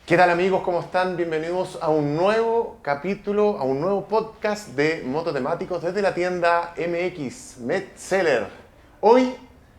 ¿Qué tal amigos? ¿Cómo están? Bienvenidos a un nuevo capítulo, a un nuevo podcast de mototemáticos desde la tienda MX Metzeler. Hoy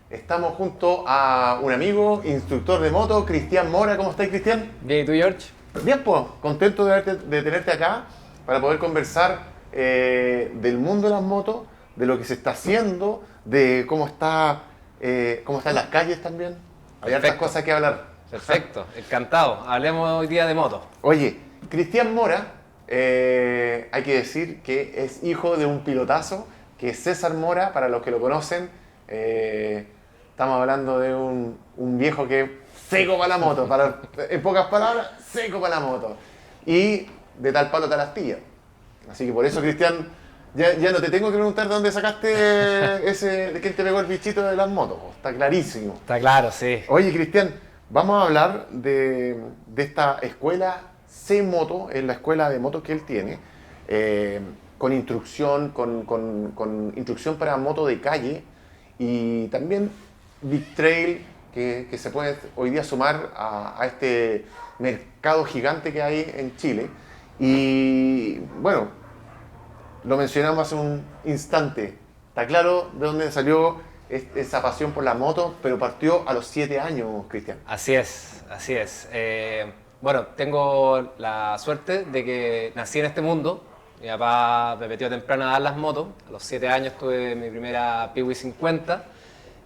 estamos junto a un amigo, instructor de moto, Cristian Mora. ¿Cómo estás, Cristian? Bien, ¿y tú, George? Bien, pues, contento de tenerte acá para poder conversar del mundo de las motos, de lo que se está haciendo, de cómo están las calles también. Hay hartas Perfecto. cosas que hablar. Perfecto, encantado. Hablemos hoy día de moto. Oye, Cristian Mora, hay que decir que es hijo de un pilotazo, que es César Mora, para los que lo conocen. Estamos hablando de un viejo que es seco para la moto, en pocas palabras, seco para la moto. Y de tal palo tal astilla. Así que por eso, Cristian, ya no te tengo que preguntar de dónde sacaste de quién te pegó el bichito de las motos. Está clarísimo. Está claro, sí. Oye, Cristian, vamos a hablar de esta escuela C-Moto, es la escuela de motos que él tiene, con instrucción, con instrucción para moto de calle y también Big Trail, que se puede hoy día sumar a este mercado gigante que hay en Chile. Y bueno, lo mencionamos hace un instante. Está claro de dónde salió esa pasión por la moto, pero partió a los 7 años, Cristian. Así es, así es. Bueno, tengo la suerte de que nací en este mundo. Mi papá me metió temprano a dar las motos. A los 7 años tuve mi primera Piwi 50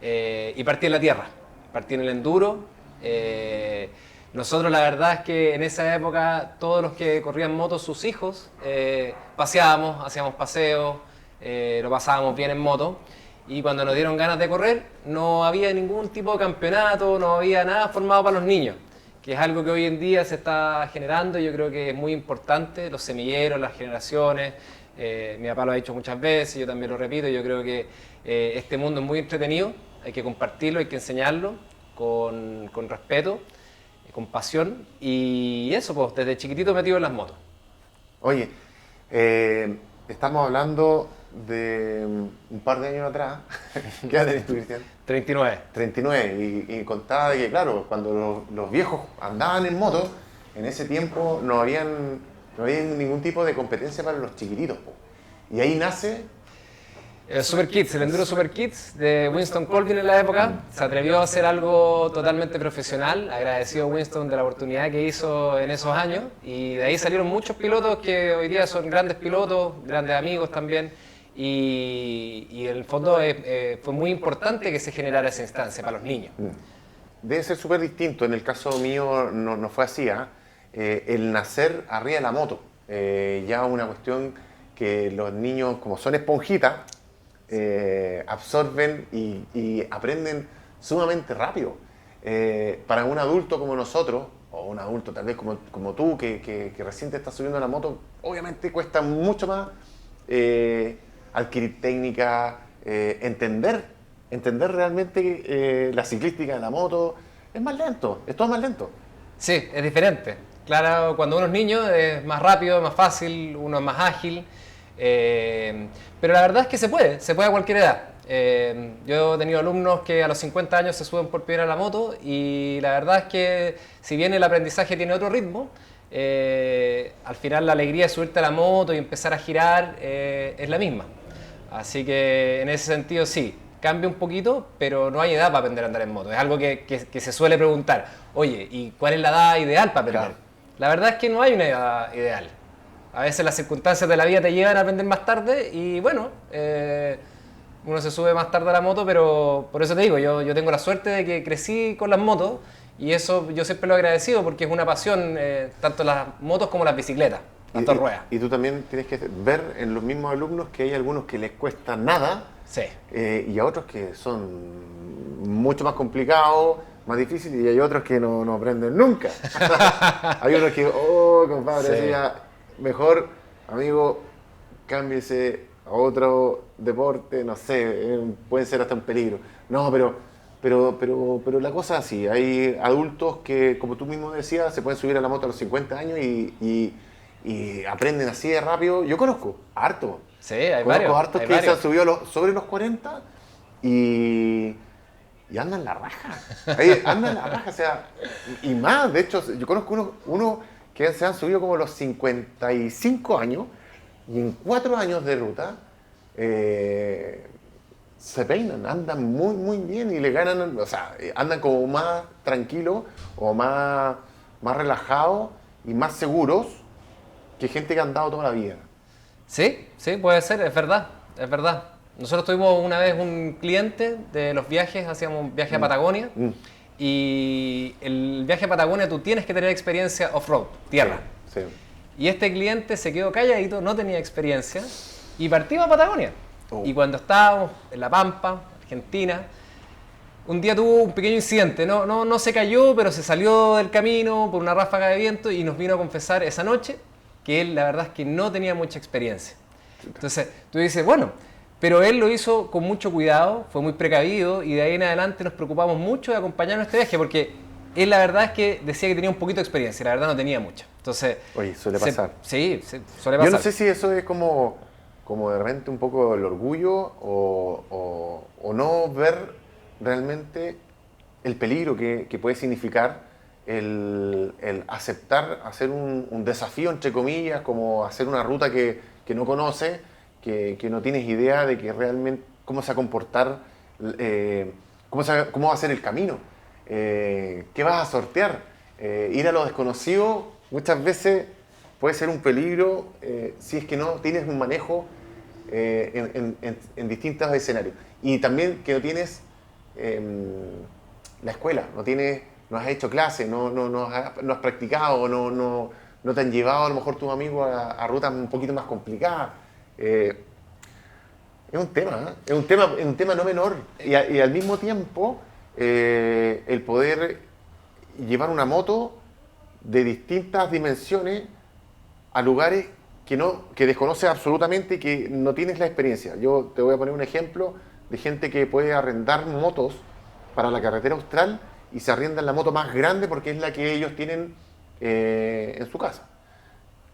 y partí en la tierra. Partí en el enduro. Nosotros la verdad es que en esa época todos los que corrían motos, sus hijos, paseábamos, hacíamos paseos, lo pasábamos bien en moto. Y cuando nos dieron ganas de correr, no había ningún tipo de campeonato, no había nada formado para los niños, que es algo que hoy en día se está generando y yo creo que es muy importante, los semilleros, las generaciones. Mi papá lo ha dicho muchas veces, yo también lo repito, yo creo que este mundo es muy entretenido, hay que compartirlo, hay que enseñarlo con respeto, con pasión y eso, pues desde chiquitito metido en las motos. Oye, estamos hablando de un par de años atrás. ¿Qué edad tenés tú, Cristian? 39. 39. Y contaba de que, claro, cuando los viejos andaban en moto, en ese tiempo no había ningún tipo de competencia para los chiquititos, po. Y ahí nace. El Super Kids, el Enduro Super Kids de Winston Colvin en la época, se atrevió a hacer algo totalmente profesional, agradecido a Winston de la oportunidad que hizo en esos años y de ahí salieron muchos pilotos que hoy día son grandes pilotos, grandes amigos también y en el fondo fue muy importante que se generara esa instancia para los niños. Debe ser súper distinto, en el caso mío no fue así, ¿eh? El nacer arriba de la moto, ya una cuestión que los niños, como son esponjitas, absorben y aprenden sumamente rápido. Para un adulto como nosotros, o un adulto tal vez como tú, que recién te estás subiendo a la moto, obviamente cuesta mucho más adquirir técnica, entender realmente la ciclística de la moto. Es más lento, es todo más lento. Sí, es diferente. Claro, cuando uno es niño es más rápido, más fácil, uno es más ágil. Pero la verdad es que se puede a cualquier edad. Yo he tenido alumnos que a los 50 años se suben por primera a la moto y la verdad es que si bien el aprendizaje tiene otro ritmo, al final la alegría de subirte a la moto y empezar a girar es la misma. Así que en ese sentido sí, cambia un poquito, pero no hay edad para aprender a andar en moto. Es algo que se suele preguntar, oye, ¿y cuál es la edad ideal para aprender? Claro. La verdad es que no hay una edad ideal. A veces las circunstancias de la vida te llevan a aprender más tarde y bueno, uno se sube más tarde a la moto, pero por eso te digo, yo tengo la suerte de que crecí con las motos y eso yo siempre lo he agradecido porque es una pasión, tanto las motos como las bicicletas, las dos ruedas. Y tú también tienes que ver en los mismos alumnos que hay algunos que les cuesta nada, Sí. y a otros que son mucho más complicados, más difíciles, y hay otros que no aprenden nunca. Hay otros que, oh, compadre, Sí. eso ya, mejor, amigo, cámbiese a otro deporte, no sé, puede ser hasta un peligro. No, pero la cosa es así, hay adultos que, como tú mismo decías, se pueden subir a la moto a los 50 años y aprenden así de rápido. Yo conozco harto. Sí, hay Conozco varios. hartos Hay que se varios. han subido sobre los 40 y y andan la raja. Ahí, andan la raja, o sea, y más, de hecho, yo conozco uno que se han subido como los 55 años y en 4 años de ruta se peinan, andan muy, muy bien y le ganan, o sea, andan como más tranquilos o más relajados y más seguros que gente que ha andado toda la vida. Sí, sí, puede ser, es verdad, es verdad. Nosotros tuvimos una vez un cliente de los viajes, hacíamos un viaje a Patagonia y el viaje a Patagonia tú tienes que tener experiencia off-road, tierra. Sí, sí. Y este cliente se quedó calladito, no tenía experiencia y partimos a Patagonia. Y cuando estábamos en La Pampa, Argentina, un día tuvo un pequeño incidente, no se cayó, pero se salió del camino por una ráfaga de viento y nos vino a confesar esa noche que él la verdad es que no tenía mucha experiencia. Entonces tú dices, bueno, pero él lo hizo con mucho cuidado, fue muy precavido y de ahí en adelante nos preocupamos mucho de acompañarnos en este viaje porque él la verdad es que decía que tenía un poquito de experiencia y la verdad no tenía mucha. Entonces, oye, suele pasar. Sí, suele pasar. Yo no sé si eso es como de repente un poco el orgullo o no ver realmente el peligro que puede significar el aceptar hacer un desafío, entre comillas, como hacer una ruta que no conoce, que no tienes idea de que realmente cómo se va a comportar, cómo va a ser el camino, qué vas a sortear. Ir a lo desconocido muchas veces puede ser un peligro si es que no tienes un manejo en distintos escenarios. Y también que no tienes la escuela, no has hecho clase, no has practicado, no te han llevado a lo mejor tus amigos a rutas un poquito más complicadas. Es un tema, ¿eh? Es un tema no menor. Y al mismo tiempo, el poder llevar una moto de distintas dimensiones a lugares que desconoces absolutamente y que no tienes la experiencia. Yo te voy a poner un ejemplo de gente que puede arrendar motos para la carretera austral y se arriendan la moto más grande porque es la que ellos tienen en su casa.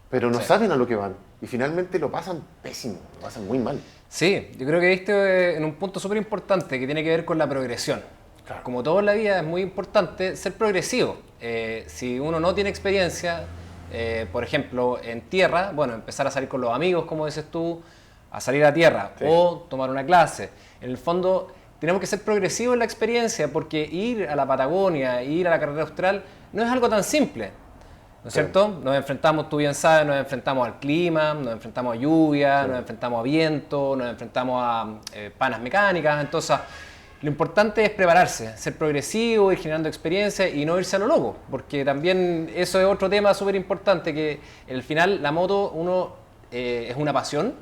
Pero no saben a lo que van y finalmente lo pasan pésimo, lo pasan muy mal. Sí, yo creo que diste en un punto súper importante que tiene que ver con la progresión. Claro. Como todo en la vida es muy importante ser progresivo. Si uno no tiene experiencia, por ejemplo, en tierra, bueno, empezar a salir con los amigos, como dices tú, a salir a tierra o tomar una clase. En el fondo, tenemos que ser progresivos en la experiencia porque ir a la Patagonia, ir a la carretera austral, no es algo tan simple. ¿No es cierto? Nos enfrentamos, tú bien sabes, nos enfrentamos al clima, nos enfrentamos a lluvia, nos enfrentamos a viento, nos enfrentamos a panas mecánicas. Entonces, lo importante es prepararse, ser progresivo, ir generando experiencia y no irse a lo loco. Porque también eso es otro tema súper importante, que al final la moto es una pasión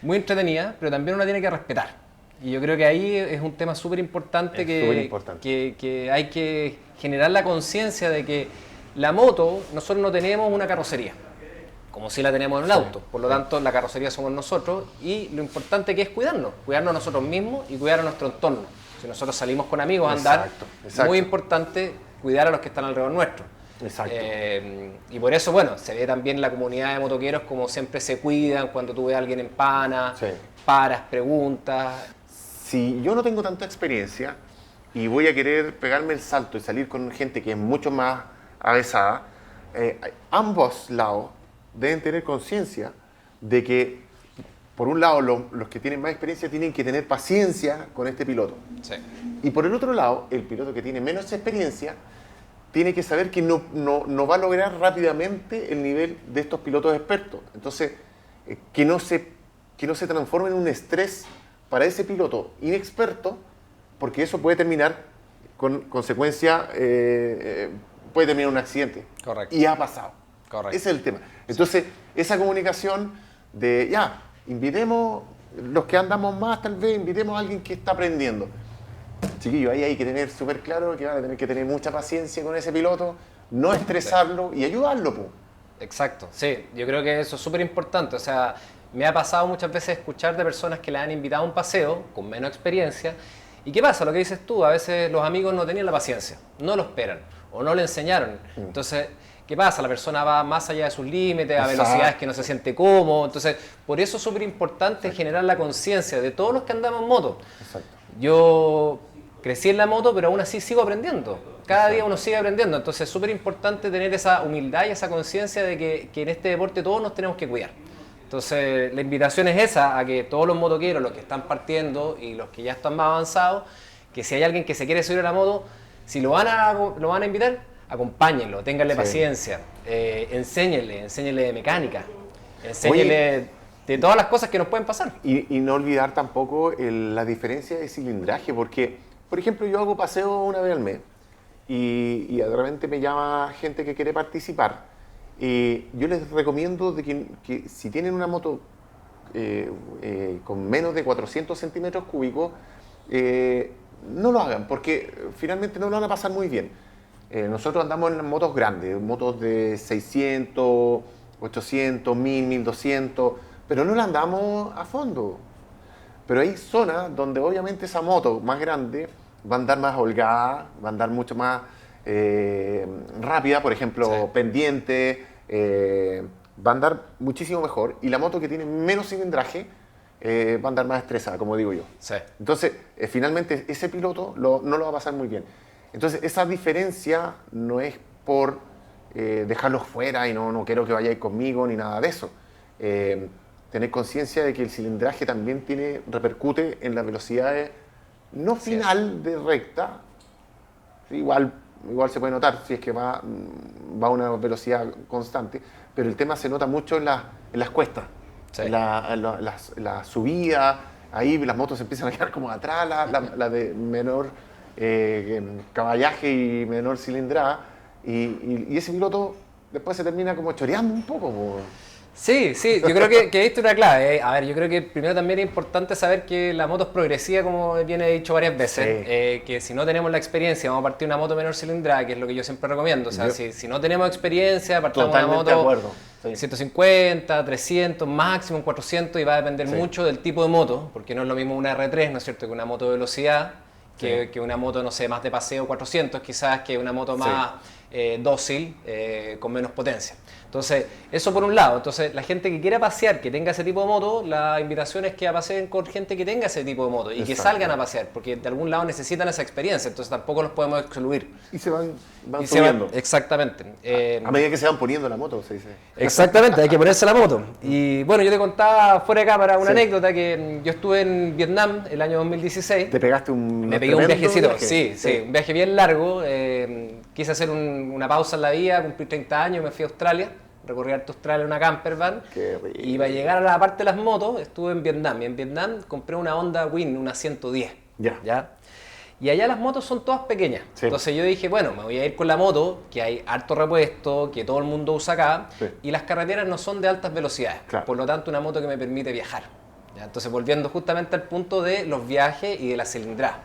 muy entretenida, pero también uno tiene que respetar. Y yo creo que ahí es un tema súper importante que hay que generar la conciencia de que la moto, nosotros no tenemos una carrocería, como si la tenemos en el auto. Por lo tanto, la carrocería somos nosotros y lo importante que es cuidarnos nosotros mismos y cuidar a nuestro entorno. Si nosotros salimos con amigos a andar, es muy importante cuidar a los que están alrededor nuestro. Exacto. Y por eso, bueno, se ve también la comunidad de motoqueros como siempre se cuidan cuando tú ves a alguien en pana, paras, preguntas. Si yo no tengo tanta experiencia y voy a querer pegarme el salto y salir con gente que es mucho más avesada, ambos lados deben tener conciencia de que, por un lado, los que tienen más experiencia tienen que tener paciencia con este piloto. Sí. Y por el otro lado, el piloto que tiene menos experiencia tiene que saber que no va a lograr rápidamente el nivel de estos pilotos expertos. Entonces, que no se transforme en un estrés para ese piloto inexperto, porque eso puede terminar con consecuencias, puede terminar un accidente. Correcto. Y ha pasado. Correcto. Ese es el tema. Entonces, esa comunicación de, invitemos, los que andamos más tal vez, invitemos a alguien que está aprendiendo. Chiquillos, ahí hay que tener súper claro que van a tener que tener mucha paciencia con ese piloto, no estresarlo y ayudarlo. Exacto, sí, yo creo que eso es súper importante. O sea, me ha pasado muchas veces escuchar de personas que le han invitado a un paseo con menos experiencia. ¿Y qué pasa? Lo que dices tú, a veces los amigos no tenían la paciencia, no lo esperan o no le enseñaron. Entonces, ¿qué pasa? La persona va más allá de sus límites, a velocidades que no se siente cómodo. Entonces, por eso es súper importante generar la conciencia de todos los que andamos en moto. Exacto. Yo crecí en la moto, pero aún así sigo aprendiendo. Cada día uno sigue aprendiendo, entonces es súper importante tener esa humildad y esa conciencia de que en este deporte todos nos tenemos que cuidar. Entonces la invitación es esa, a que todos los motoqueros, los que están partiendo y los que ya están más avanzados, que si hay alguien que se quiere subir a la moto, si lo van a invitar, acompáñenlo, ténganle paciencia, enséñenle de mecánica, enséñenle de todas las cosas que nos pueden pasar. Y no olvidar tampoco la diferencia de cilindraje, porque, por ejemplo, yo hago paseo una vez al mes y de repente me llama gente que quiere participar. Yo les recomiendo de que si tienen una moto con menos de 400 centímetros cúbicos, no lo hagan, porque finalmente no lo van a pasar muy bien. Nosotros andamos en motos grandes, motos de 600, 800, 1000, 1200, pero no la andamos a fondo. Pero hay zonas donde obviamente esa moto más grande va a andar más holgada, va a andar mucho más rápida, por ejemplo, pendiente, va a andar muchísimo mejor. Y la moto que tiene menos cilindraje va a andar más estresada, como digo yo. Sí. Entonces, finalmente, ese piloto no lo va a pasar muy bien. Entonces, esa diferencia no es por dejarlos fuera y no quiero que vayáis conmigo ni nada de eso. Tener conciencia de que el cilindraje también repercute en las velocidades no final de recta. Igual se puede notar si es que va a una velocidad constante, pero el tema se nota mucho en las cuestas, en la subida. Ahí las motos empiezan a quedar como atrás, la de menor caballaje y menor cilindrada, y ese piloto después se termina como choreando un poco. Sí, yo creo que diste una clave. A ver, yo creo que primero también es importante saber que la moto es progresiva, como bien he dicho varias veces, que si no tenemos la experiencia, vamos a partir de una moto menor cilindrada, que es lo que yo siempre recomiendo. O sea, si no tenemos experiencia, partamos de una moto 150, 300, máximo 400, y va a depender mucho del tipo de moto, porque no es lo mismo una R3, ¿no es cierto?, que una moto de velocidad, que una moto, no sé, más de paseo 400, quizás, que una moto más dócil, con menos potencia. Entonces, eso por un lado. Entonces, la gente que quiera pasear, que tenga ese tipo de moto, la invitación es que paseen con gente que tenga ese tipo de moto y que salgan a pasear, porque de algún lado necesitan esa experiencia, entonces tampoco los podemos excluir. Y se van subiendo. Exactamente. A medida que se van poniendo la moto, se dice. Exactamente, hay que ponerse la moto. Y bueno, yo te contaba fuera de cámara una anécdota, que yo estuve en Vietnam el año 2016. ¿Te pegaste Me pegué un viajecito, sí, un viaje bien largo. Quise hacer una pausa en la vida, cumplí 30 años, me fui a Australia. Recorrí harto Australia en una campervan. Y para llegar a la parte de las motos estuve en Vietnam. Y en Vietnam compré una Honda Win, una 110. ¿Ya? Y allá las motos son todas pequeñas. Entonces yo dije, bueno, me voy a ir con la moto, que hay harto repuesto, que todo el mundo usa acá. Y las carreteras no son de altas velocidades. Por lo tanto, una moto que me permite viajar. ¿Ya? Entonces, volviendo justamente al punto de los viajes y de la cilindrada.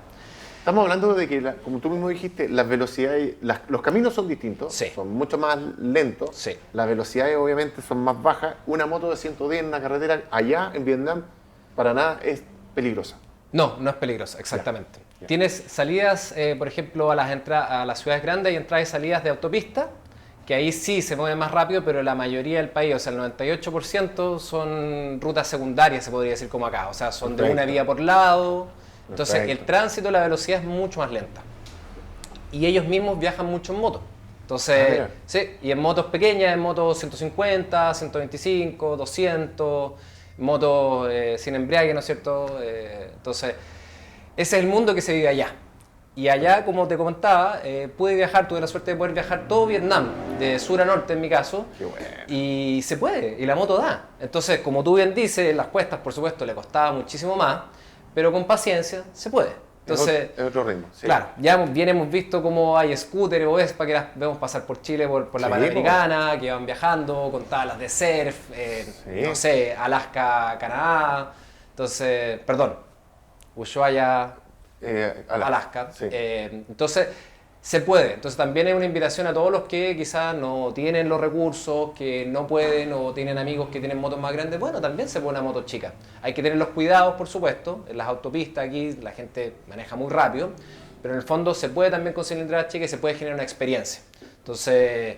Estamos hablando de que, como tú mismo dijiste, las velocidades, los caminos son distintos, son mucho más lentos, las velocidades obviamente son más bajas. Una moto de 110 en una carretera allá en Vietnam para nada es peligrosa. No es peligrosa, exactamente. Tienes salidas, por ejemplo, a las ciudades grandes, hay entradas y salidas de autopista, que ahí sí se mueve más rápido, pero la mayoría del país, o sea, el 98% son rutas secundarias, se podría decir, como acá, o sea, son de una vía por lado. Entonces, el tránsito, la velocidad es mucho más lenta. Y ellos mismos viajan mucho en moto. Entonces, y en motos pequeñas, en motos 150, 125, 200, motos sin embriague, ¿no es cierto? Entonces, ese es el mundo que se vive allá. Y allá, como te comentaba, tuve la suerte de poder viajar todo Vietnam, de sur a norte en mi caso. Qué bueno. Y se puede, y la moto da. Entonces, como tú bien dices, las cuestas, por supuesto, le costaba muchísimo más, pero con paciencia se puede. Entonces, es otro ritmo. Claro, ya bien hemos visto cómo hay scooter o Vespa que las vemos pasar por Chile, por la Panamericana, que van viajando con tablas de surf, no sé, Alaska, Canadá, entonces, Ushuaia, Alaska. Entonces, se puede. Entonces, también es una invitación a todos los que quizás no tienen los recursos, que no pueden o tienen amigos que tienen motos más grandes. Bueno, también se puede una moto chica. Hay que tener los cuidados, por supuesto. En las autopistas aquí la gente maneja muy rápido, pero en el fondo se puede también con cilindrada chica y se puede generar una experiencia. Entonces,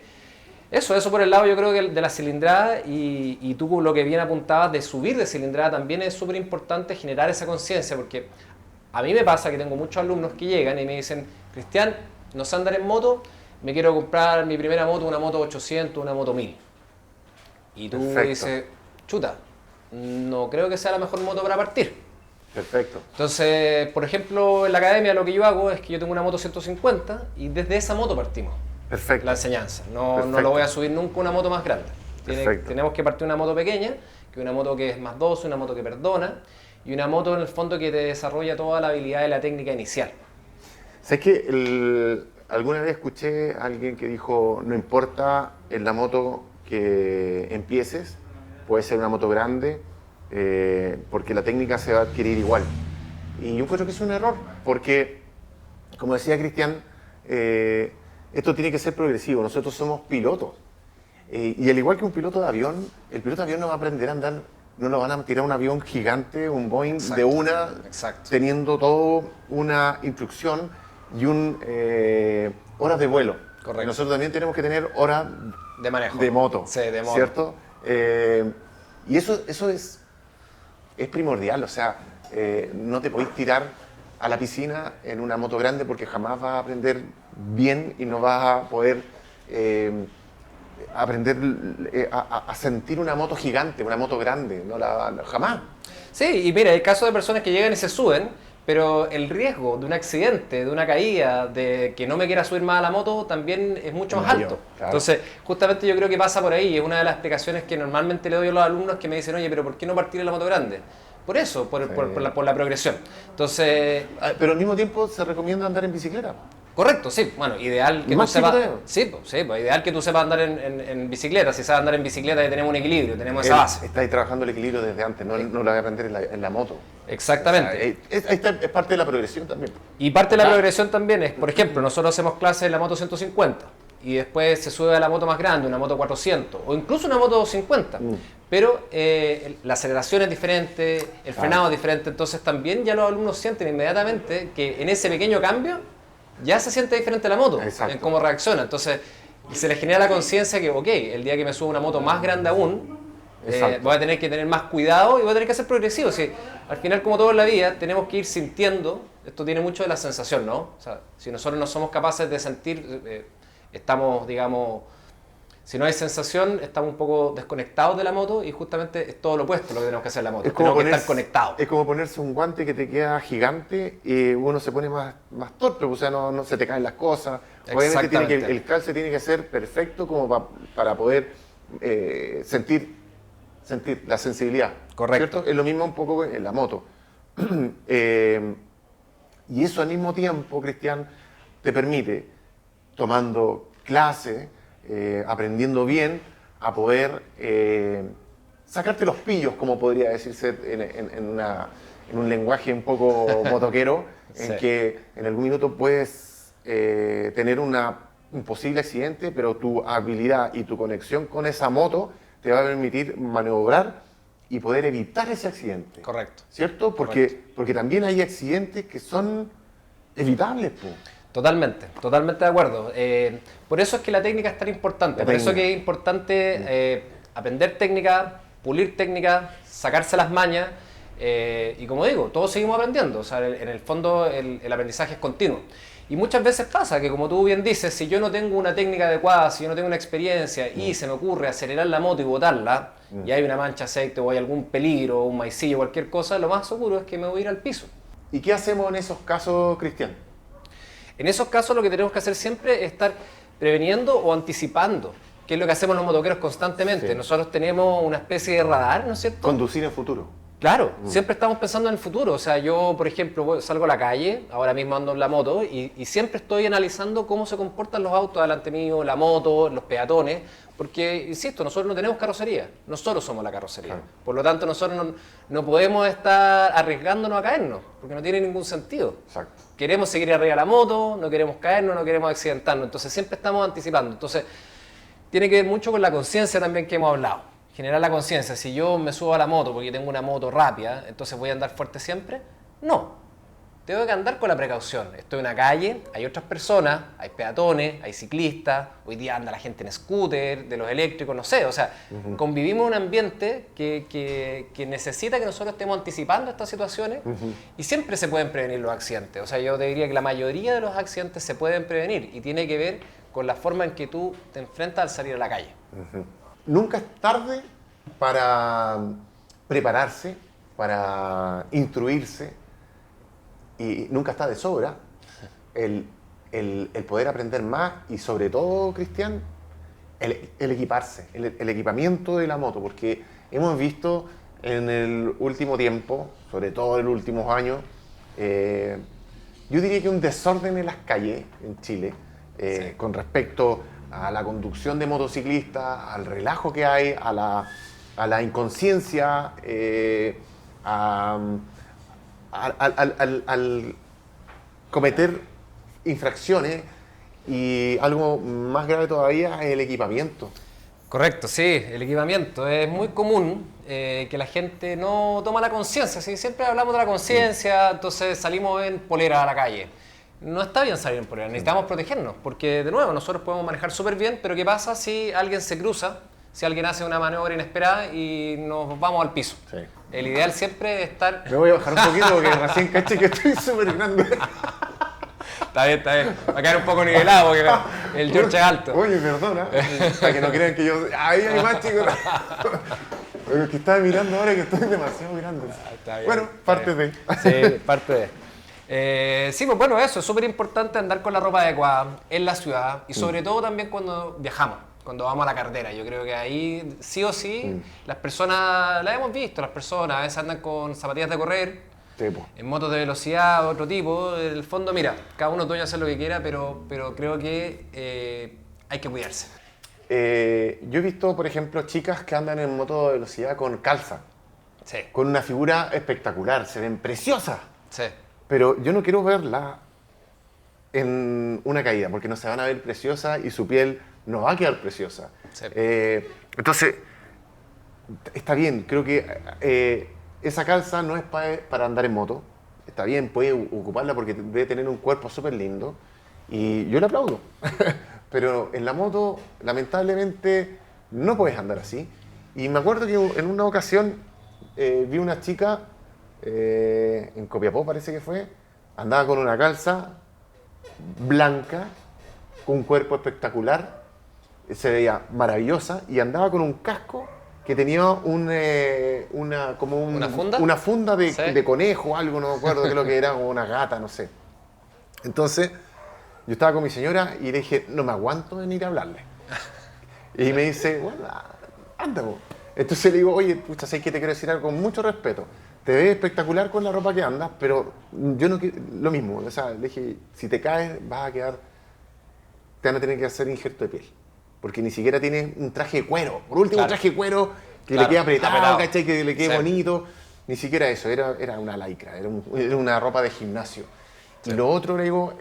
eso por el lado yo creo que de la cilindrada, y tú lo que bien apuntabas de subir de cilindrada también es súper importante generar esa conciencia, porque A mí me pasa que tengo muchos alumnos que llegan y me dicen, Cristian, no sé andar en moto, me quiero comprar mi primera moto, una moto 800, una moto 1000. Y tú Perfecto. dices, chuta, no creo que sea la mejor moto para partir. Perfecto. Entonces, por ejemplo, en la academia lo que yo hago es que yo tengo una moto 150 y desde esa moto partimos Perfecto. la enseñanza. No Perfecto. lo voy a subir nunca a una moto más grande. Perfecto. Tenemos que partir una moto pequeña, que una moto que es más dócil, una moto que perdona y una moto en el fondo que te desarrolla toda la habilidad de la técnica inicial. ¿Sabes qué? Alguna vez escuché a alguien que dijo, no importa en la moto que empieces, puede ser una moto grande, porque la técnica se va a adquirir igual. Y yo creo que es un error, porque, como decía Cristian, esto tiene que ser progresivo. Nosotros somos pilotos. Y al igual que un piloto de avión, el piloto de avión no va a aprender a andar, no lo van a tirar un avión gigante, un Boeing Exacto, de una, exacto. teniendo todo una instrucción y horas de vuelo. Correcto. Y nosotros también tenemos que tener horas De manejo. de moto, Sí, de moto. ¿cierto? Y eso es primordial, o sea, no te podéis tirar a la piscina en una moto grande porque jamás vas a aprender bien y no vas a poder aprender a sentir una moto gigante, una moto grande, jamás. Sí, y mira, hay casos de personas que llegan y se suben, pero el riesgo de un accidente, de una caída, de que no me quiera subir más a la moto, también es mucho Es más mayor, alto. claro. Entonces, justamente yo creo que pasa por ahí. Es una de las explicaciones que normalmente le doy a los alumnos que me dicen, oye, pero ¿por qué no partir en la moto grande? Por eso, por la progresión. Entonces, Pero al mismo tiempo se recomienda andar en bicicleta. correcto, sí. Bueno, ideal que tú Más sepas. picoteo. Sí, pues, ideal que tú sepas andar en bicicleta. Si sabes andar en bicicleta, ya tenemos un equilibrio, tenemos esa base. Estáis trabajando el equilibrio desde antes, no lo vais a aprender en la moto. Exactamente. O sea, es parte de la progresión también. Y parte de la Claro. progresión también es, por ejemplo, nosotros hacemos clases en la moto 150 y después se sube a la moto más grande, una moto 400 o incluso una moto 250. Pero la aceleración es diferente, el frenado es diferente, entonces también ya los alumnos sienten inmediatamente que en ese pequeño cambio ya se siente diferente la moto, Exacto. en cómo reacciona. Entonces se les genera la conciencia que, ok, el día que me subo a una moto más grande aún, Exacto. voy a tener que tener más cuidado y voy a tener que ser progresivo. Si, al final, como todo en la vida, tenemos que ir sintiendo, esto tiene mucho de la sensación, ¿no? O sea, si nosotros no somos capaces de sentir, estamos, digamos, si no hay sensación, estamos un poco desconectados de la moto y justamente es todo lo opuesto lo que tenemos que hacer en la moto. Tenemos que estar conectados. Es como ponerse un guante que te queda gigante y uno se pone más torpe, o sea, no se te caen las cosas. Obviamente Exactamente. el calce tiene que ser perfecto como para poder sentir la sensibilidad. Correcto. ¿Cierto? Es lo mismo un poco en la moto. Y eso al mismo tiempo, Cristian, te permite, tomando clases, aprendiendo bien, a poder sacarte los pillos, como podría decirse en un lenguaje un poco motoquero, en Sí. que en algún minuto puedes tener un posible accidente, pero tu habilidad y tu conexión con esa moto te va a permitir maniobrar y poder evitar ese accidente. Correcto. ¿Cierto? Porque también hay accidentes que son evitables, po. Totalmente de acuerdo. Por eso es que la técnica es tan importante, La por eso es técnica. que es importante aprender técnica, pulir técnica, sacarse las mañas, y como digo, todos seguimos aprendiendo, o sea, en el fondo el aprendizaje es continuo. Y muchas veces pasa que, como tú bien dices, si yo no tengo una técnica adecuada, si yo no tengo una experiencia y se me ocurre acelerar la moto y botarla, y hay una mancha de aceite o hay algún peligro, un maicillo, cualquier cosa, lo más seguro es que me voy a ir al piso. ¿Y qué hacemos en esos casos, Cristian? En esos casos lo que tenemos que hacer siempre es estar preveniendo o anticipando, que es lo que hacemos los motoqueros constantemente. Sí. Nosotros tenemos una especie de radar, ¿no es cierto? Conducir en futuro. Claro, siempre estamos pensando en el futuro. O sea, yo, por ejemplo, salgo a la calle, ahora mismo ando en la moto, y siempre estoy analizando cómo se comportan los autos delante mío, la moto, los peatones, porque, insisto, nosotros no tenemos carrocería, nosotros somos la carrocería. Claro. Por lo tanto, nosotros no podemos estar arriesgándonos a caernos, porque no tiene ningún sentido. Exacto. Queremos seguir arriba de la moto, no queremos caernos, no queremos accidentarnos, entonces siempre estamos anticipando. Entonces, tiene que ver mucho con la conciencia también que hemos hablado. Generar la conciencia, si yo me subo a la moto porque tengo una moto rápida, entonces voy a andar fuerte siempre, no. tengo que andar con la precaución. Estoy en una calle, hay otras personas, hay peatones, hay ciclistas, hoy día anda la gente en scooter, de los eléctricos, no sé, o sea, convivimos en un ambiente que necesita que nosotros estemos anticipando estas situaciones y siempre se pueden prevenir los accidentes. O sea, yo te diría que la mayoría de los accidentes se pueden prevenir y tiene que ver con la forma en que tú te enfrentas al salir a la calle. Nunca es tarde para prepararse, para instruirse, y nunca está de sobra el poder aprender más y sobre todo, Cristian, el equiparse, el equipamiento de la moto, porque hemos visto en el último tiempo, sobre todo en los últimos años, yo diría que un desorden en las calles en Chile con respecto a la conducción de motociclistas, al relajo que hay, a la inconsciencia, al cometer infracciones y algo más grave todavía es el equipamiento. Correcto, sí, el equipamiento. Es muy común que la gente no toma la conciencia, ¿sí? Siempre hablamos de la conciencia, entonces salimos en polera a la calle. No está bien salir en polera, necesitamos protegernos, porque de nuevo nosotros podemos manejar súper bien, pero ¿qué pasa si alguien se cruza, si alguien hace una maniobra inesperada y nos vamos al piso? Sí. El ideal siempre es estar... Me voy a bajar un poquito porque recién caché que estoy súper grande. Está bien, está bien. Va a quedar un poco nivelado porque el George es alto. Oye, perdona, para que no crean que yo... Ahí hay más chicos. Oye, que estaba mirando ahora que estoy demasiado grande. Está bien, bueno, parte de... Sí, parte de... sí, pues bueno, eso, es súper importante andar con la ropa adecuada en la ciudad y sobre todo también cuando viajamos, cuando vamos a la carretera. Yo creo que ahí sí o sí las personas, las hemos visto, las personas a veces andan con zapatillas de correr, Sí, po. en motos de velocidad, otro tipo. En el fondo, mira, cada uno dueño hacer lo que quiera, pero creo que hay que cuidarse. Yo he visto, por ejemplo, chicas que andan en moto de velocidad con calza, Sí, con una figura espectacular, se ven preciosas, sí, pero yo no quiero verla en una caída, porque no se van a ver preciosas y su piel no va a quedar preciosa. Sí. Entonces, está bien, creo que esa calza no es para andar en moto, está bien, puede ocuparla porque debe tener un cuerpo súper lindo y yo le aplaudo. Pero en la moto, lamentablemente, no puedes andar así. Y me acuerdo que en una ocasión vi una chica en Copiapó, parece que fue, andaba con una calza blanca, con un cuerpo espectacular, se veía maravillosa y andaba con un casco que tenía ¿Una funda? Una funda de, Sí. de conejo, algo, no me acuerdo qué es lo que era, o una gata, no sé. Entonces, yo estaba con mi señora y le dije, no me aguanto en ir a hablarle. Y me dice, bueno, anda, po. Entonces le digo, oye, pucha, sé que te quiero decir algo con mucho respeto. Te ves espectacular con la ropa que andas, pero yo no quiero, lo mismo. O sea, le dije, si te caes, vas a quedar, te van a tener que hacer injerto de piel. Porque ni siquiera tienes un traje de cuero. Por último, Claro. un traje de cuero que Claro, le quede apretado, apretado. ¿cachai? Que le quede Sí. bonito. Ni siquiera eso, era una lycra, era una ropa de gimnasio. Sí. Y lo otro, le digo,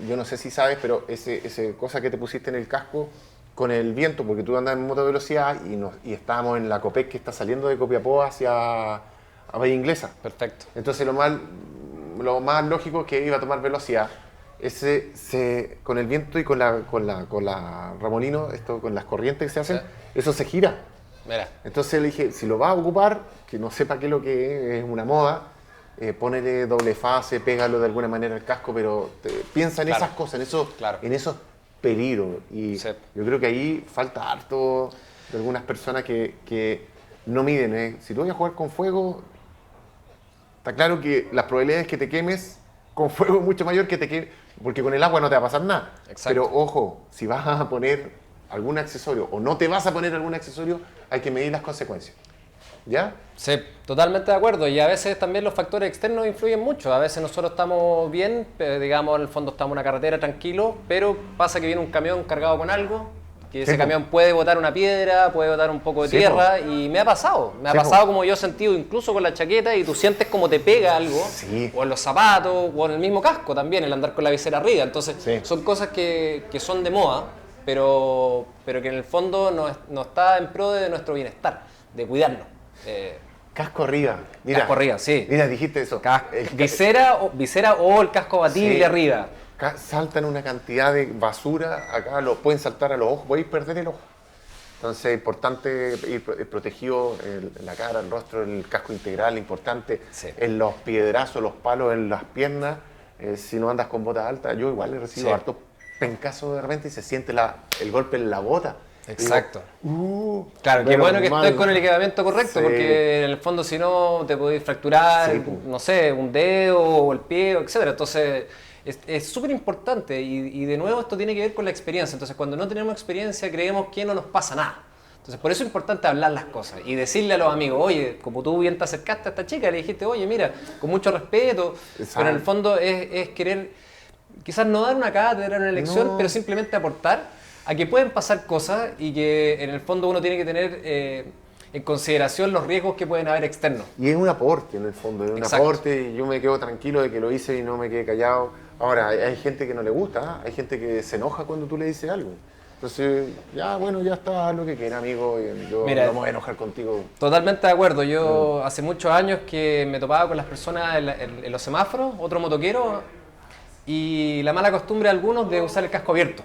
yo no sé si sabes, pero ese cosa que te pusiste en el casco con el viento, porque tú andas en moto de velocidad y estábamos en la Copec que está saliendo de Copiapó hacia a Bahía Inglesa. Perfecto. Entonces lo más lógico es que iba a tomar velocidad. Con el viento y con la remolino, con las corrientes que se hacen, Sí. eso se gira. Mira, Entonces le dije, si lo vas a ocupar, que no sepa qué es lo que es una moda, ponele doble fase, pégalo de alguna manera al casco, pero piensa en Claro. esas cosas, Claro. en esos peligros. Y Sí. yo creo que ahí falta harto de algunas personas que no miden. Si tú vas a jugar con fuego, está claro que las probabilidades que te quemes con fuego es mucho mayor que te quemes, porque con el agua no te va a pasar nada. Exacto. Pero ojo, si vas a poner algún accesorio o no te vas a poner algún accesorio, hay que medir las consecuencias. ¿Ya? sí, totalmente de acuerdo. Y a veces también los factores externos influyen mucho. A veces nosotros estamos bien, digamos, en el fondo estamos en una carretera tranquilo, pero pasa que viene un camión cargado con algo, que ese Sí, po. camión puede botar una piedra, puede botar un poco de Sí, tierra, y me ha pasado Sí, po. como yo he sentido incluso con la chaqueta, y tú sientes como te pega algo, Sí. o en los zapatos, o en el mismo casco también, el andar con la visera arriba. Entonces, Sí. son cosas que son de moda, pero que en el fondo no está en pro de nuestro bienestar, de cuidarnos. Casco arriba. Mira, Casco arriba, sí. Mira, dijiste eso. Visera o el casco abatible Sí. arriba. Saltan una cantidad de basura, acá lo pueden saltar a los ojos, podéis perder el ojo. Entonces es importante ir protegido la cara, el rostro, el casco integral, importante. Sí. En los piedrazos, los palos en las piernas, si no andas con botas altas, yo igual he recibido Sí. harto pencazo de repente y se siente el golpe en la bota. Exacto. Digo, Claro, qué menos bueno que mal. estés con el equipamiento correcto, Sí. porque en el fondo si no te podés fracturar, Sí, pues. no sé, un dedo o el pie, etcétera. Entonces es súper importante y de nuevo esto tiene que ver con la experiencia. Entonces cuando no tenemos experiencia creemos que no nos pasa nada. Entonces por eso es importante hablar las cosas y decirle a los amigos, oye, como tú bien te acercaste a esta chica, le dijiste, oye, mira, con mucho respeto, Exacto. pero en el fondo es querer, quizás no dar una cátedra, una lección, No. pero simplemente aportar a que pueden pasar cosas y que en el fondo uno tiene que tener en consideración los riesgos que pueden haber externos. Y es un aporte en el fondo, es un Exacto. aporte y yo me quedo tranquilo de que lo hice y no me quedé callado. Ahora, hay gente que no le gusta, hay gente que se enoja cuando tú le dices algo. Entonces, ya bueno, ya está, haz lo que quiera, amigo, y yo Mira, no me voy a enojar contigo. Totalmente de acuerdo. Yo hace muchos años que me topaba con las personas en los semáforos, otro motoquero, y la mala costumbre de algunos de usar el casco abierto.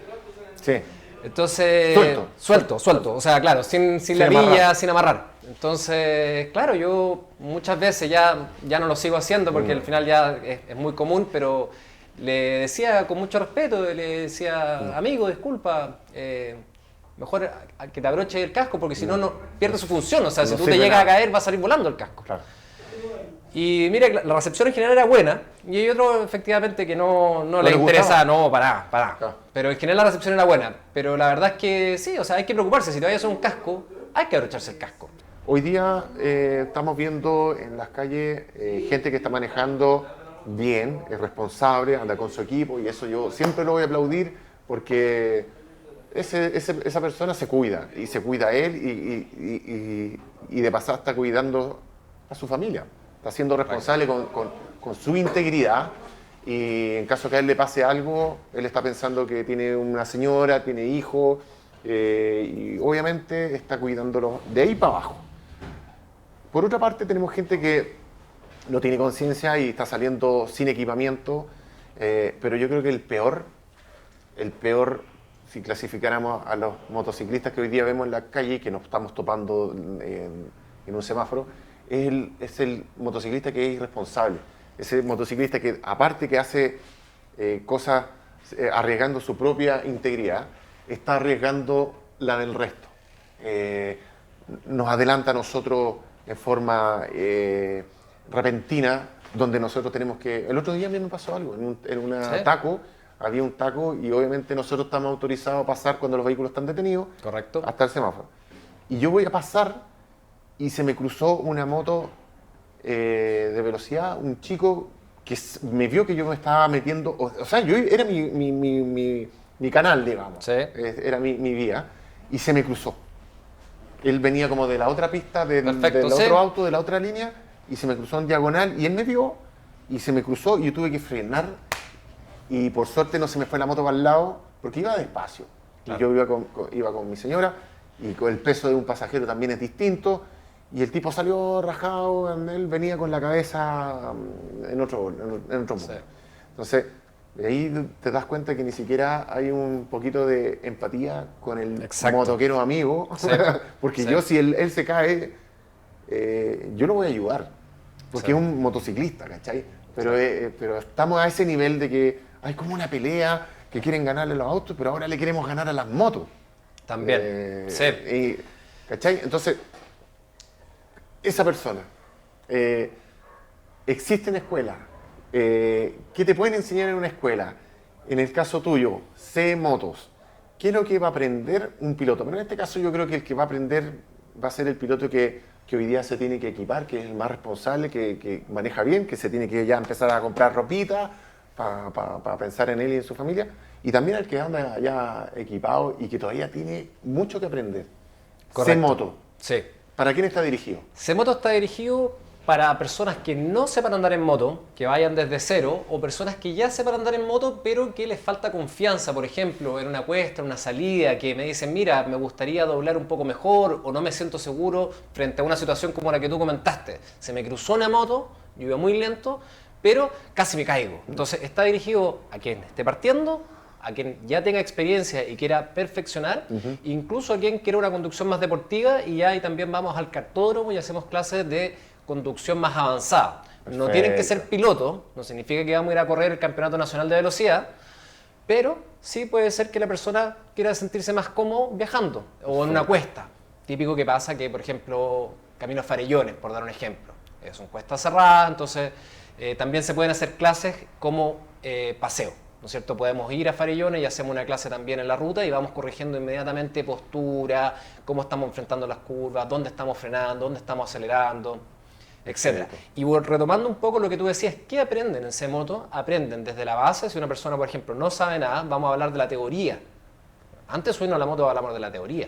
Sí, Entonces, suelto. O sea, claro, sin la amarrar. villa, sin amarrar. Entonces, claro, yo muchas veces ya no lo sigo haciendo porque al final ya es muy común, pero le decía con mucho respeto, le decía, amigo, disculpa, mejor que te abroche el casco porque si no, no pierde su función. O sea, No si tú te sirve llegas a nada. caer, va a salir volando el casco. claro. Y mira, la recepción en general era buena y hay otro efectivamente que no le le interesa, gustaba. no, pará. Claro. Pero en general la recepción era buena. Pero la verdad es que sí, o sea, hay que preocuparse. Si te vayas a usar un casco, hay que abrocharse el casco. Hoy día estamos viendo en las calles gente que está manejando bien, es responsable, anda con su equipo y eso yo siempre lo voy a aplaudir porque esa persona se cuida y se cuida a él y de pasada está cuidando a su familia. Está siendo responsable con su integridad y en caso que a él le pase algo, él está pensando que tiene una señora, tiene hijos y obviamente está cuidándolo de ahí para abajo. Por otra parte, tenemos gente que no tiene conciencia y está saliendo sin equipamiento, pero yo creo que el peor, si clasificáramos a los motociclistas que hoy día vemos en la calle, que nos estamos topando en un semáforo, es el motociclista que es irresponsable. Ese motociclista que, aparte que hace cosas arriesgando su propia integridad, está arriesgando la del resto. Nos adelanta a nosotros en forma repentina, donde nosotros tenemos que... El otro día a mí me pasó algo, en una ¿Sí? taco, había un taco y obviamente nosotros estamos autorizados a pasar cuando los vehículos están detenidos Correcto. hasta el semáforo. Y yo voy a pasar y se me cruzó una moto de velocidad, un chico que me vio que yo me estaba metiendo, o sea, yo era mi canal, digamos, Sí. era mi vía, y se me cruzó. Él venía como de la otra pista, Perfecto, del sí. otro auto, de la otra línea, y se me cruzó en diagonal, y él me vio, y se me cruzó, y yo tuve que frenar, y por suerte no se me fue la moto para el lado, porque iba despacio. Claro. Y yo iba con mi señora, y con el peso de un pasajero también es distinto, y el tipo salió rajado, él venía con la cabeza en otro mundo. Sí. Entonces, de ahí te das cuenta que ni siquiera hay un poquito de empatía con el Exacto. motoquero amigo, Sí. porque Sí. yo si él se cae, yo lo voy a ayudar, porque Sí. es un motociclista, ¿cachai? Pero estamos a ese nivel de que hay como una pelea que quieren ganarle a los autos, pero ahora le queremos ganar a las motos. También. Sí. ¿Cachai? Entonces, esa persona existe en escuela. ¿Qué te pueden enseñar en una escuela? En el caso tuyo, sé motos. ¿Qué es lo que va a aprender un piloto? Pero en este caso yo creo que el que va a aprender va a ser el piloto que hoy día se tiene que equipar, que es el más responsable, que maneja bien, que se tiene que ya empezar a comprar ropita para pensar en él y en su familia. Y también el que anda ya equipado y que todavía tiene mucho que aprender. Sé Correcto. moto. Sí. ¿Para quién está dirigido? Semoto está dirigido para personas que no sepan andar en moto, que vayan desde cero, o personas que ya sepan andar en moto, pero que les falta confianza, por ejemplo, en una cuesta, en una salida, que me dicen, mira, me gustaría doblar un poco mejor, o no me siento seguro frente a una situación como la que tú comentaste. Se me cruzó una moto, yo iba muy lento, pero casi me caigo. Entonces está dirigido a quien esté partiendo, a quien ya tenga experiencia y quiera perfeccionar, incluso a quien quiera una conducción más deportiva, y ya ahí también vamos al cartódromo y hacemos clases de conducción más avanzada. Perfecto. No tienen que ser pilotos, no significa que vamos a ir a correr el Campeonato Nacional de Velocidad, pero sí puede ser que la persona quiera sentirse más cómodo viajando o en una cuesta. Típico que pasa que, por ejemplo, Camino a Farellones, por dar un ejemplo, son cuestas cerradas, entonces también se pueden hacer clases como paseo, ¿no es cierto? Podemos ir a Farellones y hacemos una clase también en la ruta y vamos corrigiendo inmediatamente postura, cómo estamos enfrentando las curvas, dónde estamos frenando, dónde estamos acelerando, etcétera. Y retomando un poco lo que tú decías, ¿qué aprenden en C-Moto? Aprenden desde la base. Si una persona, por ejemplo, no sabe nada, vamos a hablar de la teoría. Antes de subirnos a la moto hablamos de la teoría.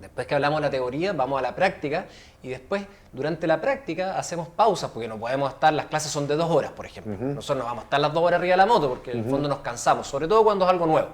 Después que hablamos de la teoría, vamos a la práctica y después, durante la práctica, hacemos pausas porque no podemos estar, las clases son de 2 horas, por ejemplo. Nosotros no vamos a estar las 2 horas arriba de la moto porque en el fondo nos cansamos, sobre todo cuando es algo nuevo.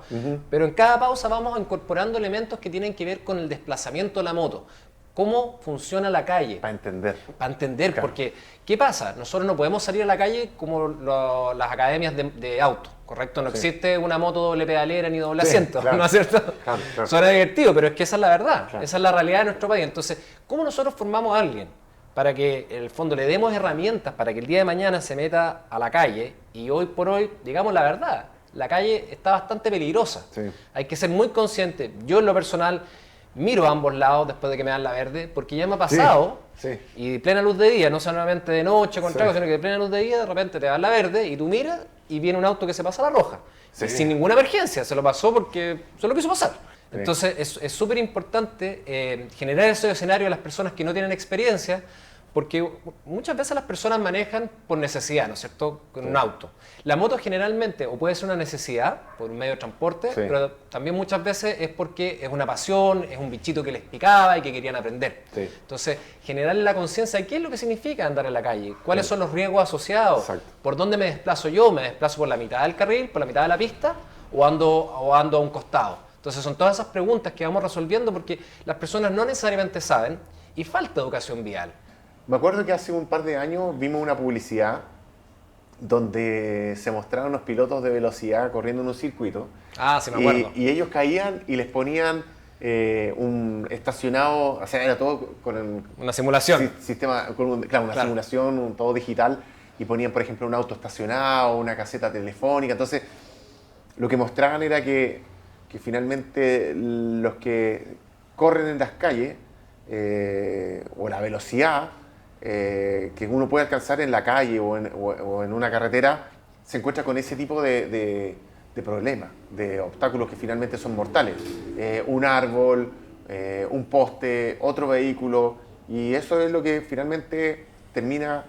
Pero en cada pausa vamos incorporando elementos que tienen que ver con el desplazamiento de la moto. ¿Cómo funciona la calle? Para entender. Para entender, Claro. porque ¿qué pasa? Nosotros no podemos salir a la calle como las academias de auto, ¿correcto? No existe una moto doble pedalera ni doble asiento, claro. ¿no es cierto? Claro. Suena divertido, pero es que esa es la verdad, Claro. esa es la realidad de nuestro país. Entonces, ¿cómo nosotros formamos a alguien para que en el fondo le demos herramientas para que el día de mañana se meta a la calle? Y hoy por hoy, digamos la verdad, la calle está bastante peligrosa. Sí. Hay que ser muy consciente. Yo en lo personal miro a ambos lados después de que me dan la verde, porque ya me ha pasado, Sí. y de plena luz de día, no solamente de noche con Sí. trago, sino que de plena luz de día de repente te dan la verde y tú miras y viene un auto que se pasa a la roja. Sí. Y sin ninguna emergencia, se lo pasó porque se lo quiso pasar. Sí. Entonces es súper importante generar ese escenario a las personas que no tienen experiencia, porque muchas veces las personas manejan por necesidad, ¿no es cierto?, con un auto. La moto generalmente o puede ser una necesidad por un medio de transporte, Sí. pero también muchas veces es porque es una pasión, es un bichito que les picaba y que querían aprender. Sí. Entonces, generarle la conciencia de qué es lo que significa andar en la calle, cuáles son los riesgos asociados, Exacto. por dónde me desplazo yo, me desplazo por la mitad del carril, por la mitad de la pista o ando a un costado. Entonces son todas esas preguntas que vamos resolviendo porque las personas no necesariamente saben y falta educación vial. Me acuerdo que hace un par de años vimos una publicidad donde se mostraron los pilotos de velocidad corriendo en un circuito. Ah, sí me acuerdo. Y ellos caían y les ponían un estacionado, o sea, era todo con el Una simulación. sistema, con una Claro. simulación, todo digital, y ponían, por ejemplo, un auto estacionado, una caseta telefónica. Entonces, lo que mostraban era que finalmente los que corren en las calles, o la velocidad que uno puede alcanzar en la calle o en una carretera, se encuentra con ese tipo de problemas, de obstáculos que finalmente son mortales. Un árbol, un poste, otro vehículo, y eso es lo que finalmente termina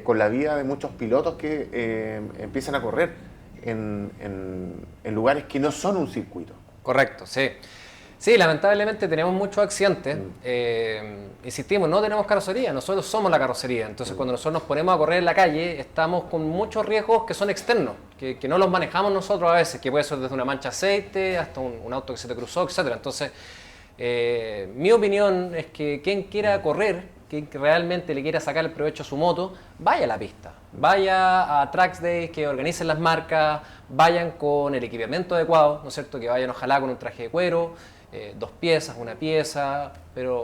con la vida de muchos pilotos que empiezan a correr en lugares que no son un circuito. Correcto, sí. Sí, lamentablemente tenemos muchos accidentes. Insistimos, no tenemos carrocería, nosotros somos la carrocería. Entonces, cuando nosotros nos ponemos a correr en la calle, estamos con muchos riesgos que son externos, que no los manejamos nosotros a veces, que puede ser desde una mancha de aceite hasta un auto que se te cruzó, etc. Entonces, mi opinión es que quien quiera correr, quien realmente le quiera sacar el provecho a su moto, vaya a la pista, vaya a Tracks Days que organicen las marcas, vayan con el equipamiento adecuado, ¿no es cierto? Que vayan ojalá con un traje de cuero, 2 piezas, una pieza,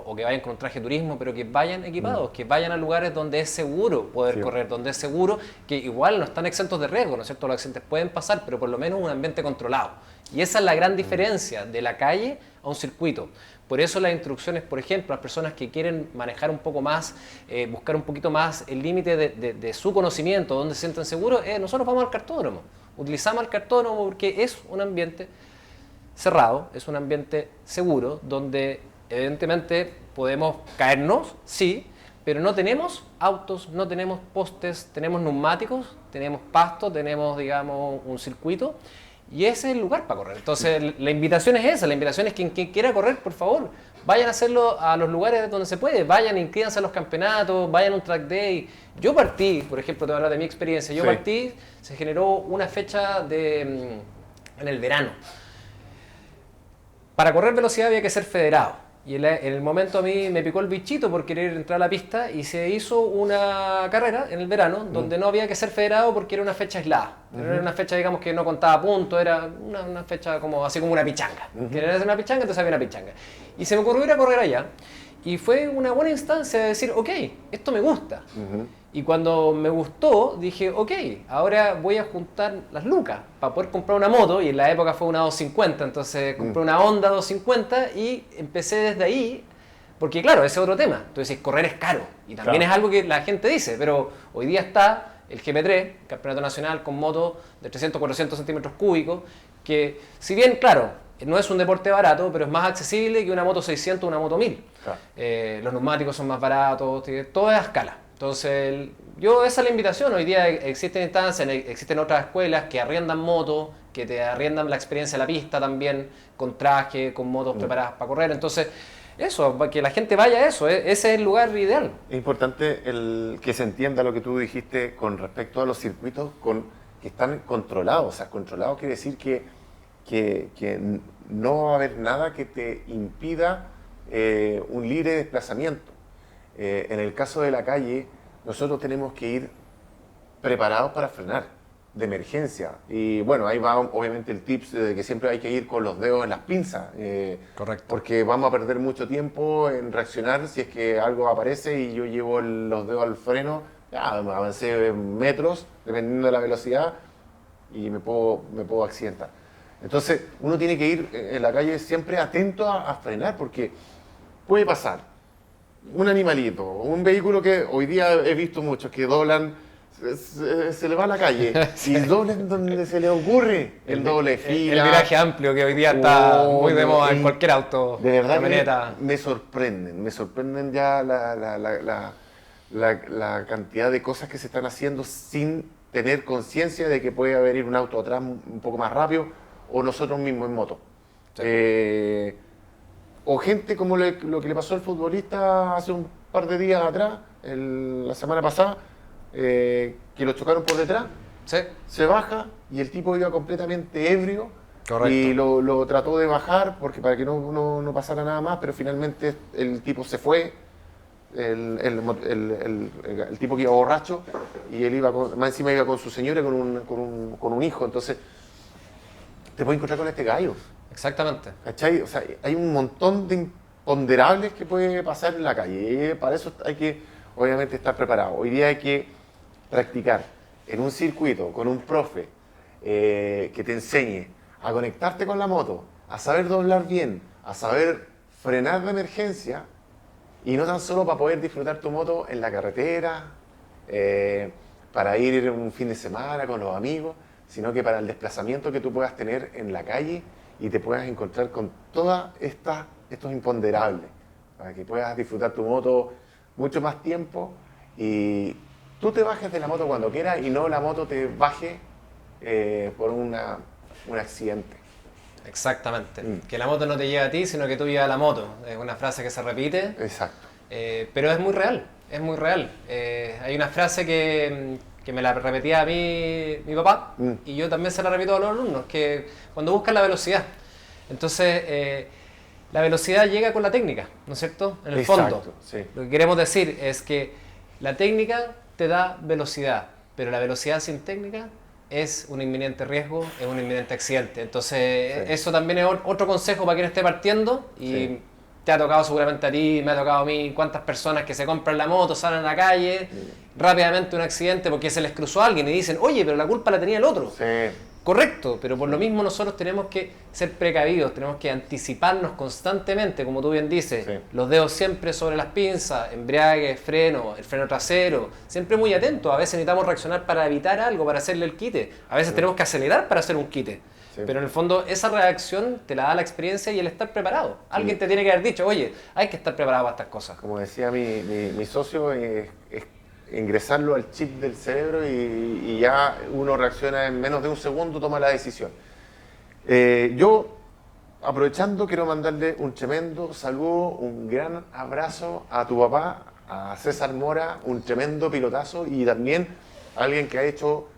o que vayan con un traje de turismo, pero que vayan equipados, que vayan a lugares donde es seguro poder correr, donde es seguro, que igual no están exentos de riesgo, ¿no es cierto? Los accidentes pueden pasar, pero por lo menos un ambiente controlado. Y esa es la gran diferencia de la calle a un circuito. Por eso las instrucciones, por ejemplo, a las personas que quieren manejar un poco más, buscar un poquito más el límite de su conocimiento, donde se sienten seguros, nosotros vamos al cartódromo. Utilizamos el cartódromo porque es un ambiente cerrado, es un ambiente seguro, donde evidentemente podemos caernos, sí, pero no tenemos autos, no tenemos postes, tenemos neumáticos, tenemos pasto, tenemos, digamos, un circuito, Y ese es el lugar para correr. Entonces, la invitación es esa, la invitación es quien quiera correr, por favor, vayan a hacerlo a los lugares donde se puede, vayan, inscríbanse a los campeonatos, vayan a un track day. Yo partí, por ejemplo, te voy a hablar de mi experiencia, yo partí, se generó una fecha en el verano. Para correr velocidad había que ser federado. Y en el momento a mí me picó el bichito por querer entrar a la pista y se hizo una carrera en el verano donde no había que ser federado porque era una fecha aislada. Era una fecha, digamos, que no contaba puntos, era una fecha como así como una pichanga. Querían hacer una pichanga, entonces había una pichanga. Y se me ocurrió ir a correr allá. Y fue una buena instancia de decir, ok, esto me gusta. Y cuando me gustó, dije, ok, ahora voy a juntar las lucas para poder comprar una moto, y en la época fue una 250, entonces compré una Honda 250 y empecé desde ahí, porque claro, ese es otro tema. Tú decís, correr es caro, y también es algo que la gente dice, pero hoy día está el GP3, Campeonato Nacional, con motos de 300, 400 centímetros cúbicos, que si bien, claro, no es un deporte barato, pero es más accesible que una moto 600 o una moto 1000. Los neumáticos son más baratos, todo es a escala. Entonces, esa es la invitación. Hoy día existen instancias, existen otras escuelas que arriendan motos, que te arriendan la experiencia de la pista también, con traje, con motos preparadas para correr. Entonces, eso, para que la gente vaya a eso, ese es el lugar ideal. Es importante que se entienda lo que tú dijiste con respecto a los circuitos que están controlados. O sea, controlados quiere decir que no va a haber nada que te impida un libre desplazamiento. En el caso de la calle, nosotros tenemos que ir preparados para frenar de emergencia. Y bueno, ahí va obviamente el tips de que siempre hay que ir con los dedos en las pinzas. Correcto. Porque vamos a perder mucho tiempo en reaccionar si es que algo aparece y yo llevo los dedos al freno, ya avancé metros, dependiendo de la velocidad, y me puedo accidentar. Entonces, uno tiene que ir en la calle siempre atento a frenar, porque puede pasar un animalito, un vehículo que hoy día he visto muchos que doblan, se le va a la calle y doblan donde se le ocurre el doble fila. El viraje amplio que hoy día está muy de moda en cualquier auto, de verdad camioneta. Me sorprenden ya la cantidad de cosas que se están haciendo sin tener conciencia de que puede haber un auto atrás un poco más rápido o nosotros mismos en moto. Sí. O gente como lo que le pasó al futbolista hace un par de días atrás, la semana pasada, que lo chocaron por detrás, se baja y el tipo iba completamente ebrio. Correcto. Y lo trató de bajar para que no pasara nada más, pero finalmente el tipo se fue, el tipo que iba borracho, y él más encima iba con su señora y con un hijo, entonces te puedes encontrar con este gallo. Exactamente. ¿Cachai? O sea, hay un montón de imponderables que puede pasar en la calle. Y para eso hay que, obviamente, estar preparado. Hoy día hay que practicar en un circuito con un profe que te enseñe a conectarte con la moto, a saber doblar bien, a saber frenar de emergencia, y no tan solo para poder disfrutar tu moto en la carretera, para ir un fin de semana con los amigos, sino que para el desplazamiento que tú puedas tener en la calle y te puedas encontrar con todas estos imponderables, para que puedas disfrutar tu moto mucho más tiempo y tú te bajes de la moto cuando quieras y no la moto te baje por un accidente. Exactamente. Que la moto no te lleve a ti, sino que tú llevas a la moto. Es una frase que se repite. Exacto. Pero es muy real, es muy real. Hay una frase que me la repetía a mí mi papá, y yo también se la repito a los alumnos, que cuando buscan la velocidad, entonces la velocidad llega con la técnica, ¿no es cierto? En el fondo, sí. Lo que queremos decir es que la técnica te da velocidad, pero la velocidad sin técnica es un inminente riesgo, es un inminente accidente. Entonces eso también es otro consejo para quien esté partiendo, y te ha tocado seguramente a ti, me ha tocado a mí, cuántas personas que se compran la moto, salen a la calle, rápidamente un accidente porque se les cruzó a alguien y dicen, oye, pero la culpa la tenía el otro. Sí. Correcto, pero por lo mismo nosotros tenemos que ser precavidos, tenemos que anticiparnos constantemente, como tú bien dices, los dedos siempre sobre las pinzas, embriague, freno, el freno trasero, siempre muy atentos. A veces necesitamos reaccionar para evitar algo, para hacerle el quite, a veces tenemos que acelerar para hacer un quite. Sí. Pero en el fondo esa reacción te la da la experiencia y el estar preparado. Alguien te tiene que haber dicho, oye, hay que estar preparado para estas cosas. Como decía mi socio, es ingresarlo al chip del cerebro y ya uno reacciona en menos de un segundo, toma la decisión. Yo, aprovechando, quiero mandarle un tremendo saludo, un gran abrazo a tu papá, a César Mora, un tremendo pilotazo y también a alguien que ha hecho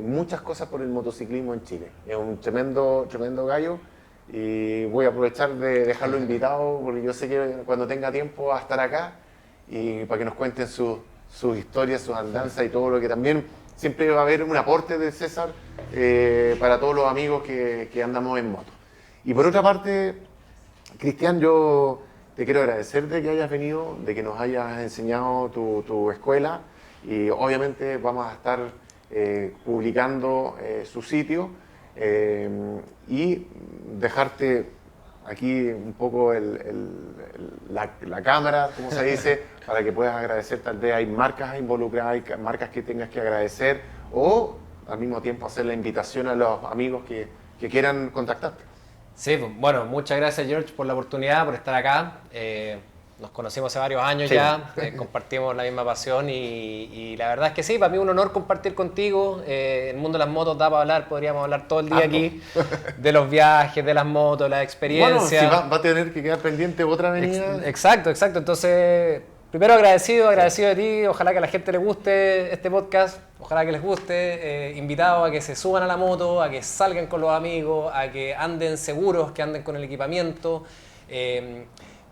muchas cosas por el motociclismo en Chile. Es un tremendo, tremendo gallo y voy a aprovechar de dejarlo invitado porque yo sé que cuando tenga tiempo va a estar acá y para que nos cuenten sus historias, sus andanzas y todo lo que también siempre va a haber un aporte de César para todos los amigos que andamos en moto. Y por otra parte, Cristian, yo te quiero agradecer de que hayas venido, de que nos hayas enseñado tu escuela y obviamente vamos a estar publicando su sitio y dejarte aquí un poco la cámara, como se dice, para que puedas agradecer. Tal vez hay marcas involucradas, hay marcas que tengas que agradecer o al mismo tiempo hacer la invitación a los amigos que quieran contactarte. Sí, bueno, muchas gracias George por la oportunidad, por estar acá. Nos conocimos hace varios años Sí. ya, compartimos la misma pasión y la verdad es que sí, para mí es un honor compartir contigo. El mundo de las motos da para hablar, podríamos hablar todo el día aquí, de los viajes, de las motos, la experiencia. Bueno, si va a tener que quedar pendiente otra avenida. Exacto. Entonces, primero agradecido de ti, ojalá que a la gente le guste este podcast, ojalá que les guste, invitados a que se suban a la moto, a que salgan con los amigos, a que anden seguros, que anden con el equipamiento.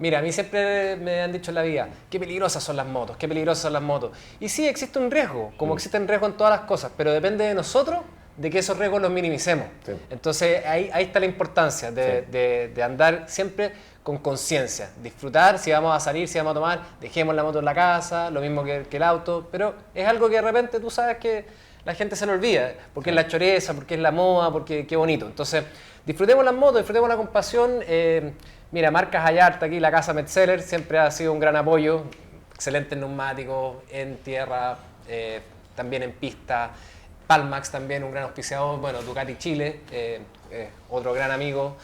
Mira, a mí siempre me han dicho en la vida, qué peligrosas son las motos, qué peligrosas son las motos. Y sí, existe un riesgo, como existen riesgos en todas las cosas, pero depende de nosotros de que esos riesgos los minimicemos. Sí. Entonces ahí está la importancia de andar siempre con conciencia, disfrutar, si vamos a salir, si vamos a tomar, dejemos la moto en la casa, lo mismo que el auto, pero es algo que de repente tú sabes que la gente se lo olvida, porque es la choreza, porque es la moda, porque qué bonito. Entonces, disfrutemos las motos, disfrutemos la compasión. Mira, marcas Ayarta aquí, la casa Metzeler, siempre ha sido un gran apoyo, excelentes neumáticos en tierra, también en pista. Palmax también, un gran auspiciador, bueno, Ducati Chile, otro gran amigo,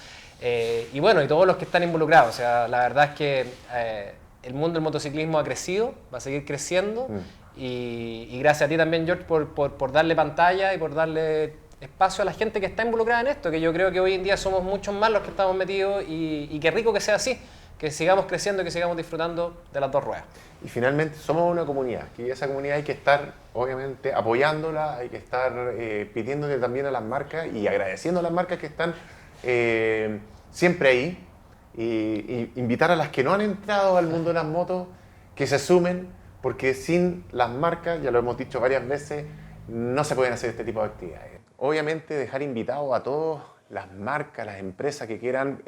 y bueno, y todos los que están involucrados. O sea, la verdad es que el mundo del motociclismo ha crecido, va a seguir creciendo, y gracias a ti también, George, por darle pantalla y por darle espacio a la gente que está involucrada en esto, que yo creo que hoy en día somos muchos más los que estamos metidos, y qué rico que sea así, que sigamos creciendo y que sigamos disfrutando de las dos ruedas. Y finalmente somos una comunidad, que esa comunidad hay que estar obviamente apoyándola, hay que estar pidiéndole también a las marcas y agradeciendo a las marcas que están siempre ahí y invitar a las que no han entrado al mundo de las motos que se sumen, porque sin las marcas, ya lo hemos dicho varias veces, no se pueden hacer este tipo de actividades. Obviamente dejar invitados a todas las marcas, las empresas que quieran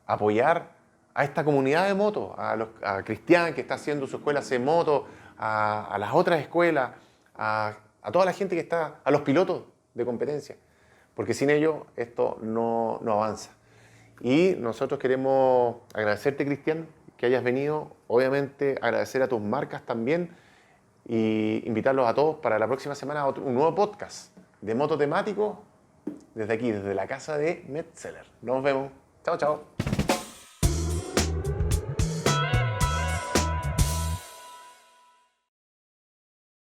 apoyar a esta comunidad de motos, a Cristian que está haciendo su escuela C Moto, a las otras escuelas, a toda la gente que está, a los pilotos de competencia, porque sin ellos esto no avanza. Y nosotros queremos agradecerte, Cristian, que hayas venido, obviamente agradecer a tus marcas también y invitarlos a todos para la próxima semana a un nuevo podcast de moto temático desde aquí, desde la casa de Metzeler. Nos vemos. Chao, chao.